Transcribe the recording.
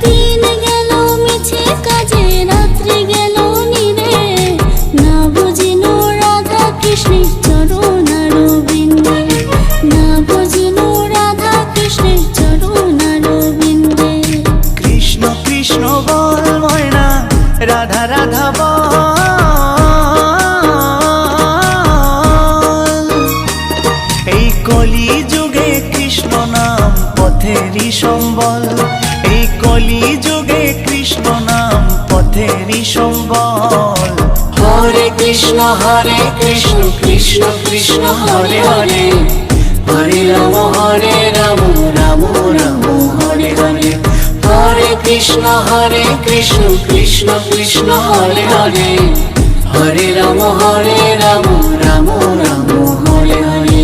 দিন গেল মিছে কাজে, রাত্রি গেল নীরে, না বুঝিল রাধা কৃষ্ণের চরণ আরবিন্দে, না বুঝিল রাধা কৃষ্ণের চরণ আরবিন্দে। কৃষ্ণ কৃষ্ণ বল ময়না, রাধা রাধা বল। এই কলি যুগে কৃষ্ণ নাম পথেরই সম্বল, এই কলি যুগে কৃষ্ণ নাম পথেরই সম্বল। হরে কৃষ্ণ কৃষ্ণ কৃষ্ণ হরে হরে, হরে রাম রাম রাম হরে হরে। হরে কৃষ্ণ কৃষ্ণ কৃষ্ণ হরে হরে, হরে রাম রাম রাম হরে হরে।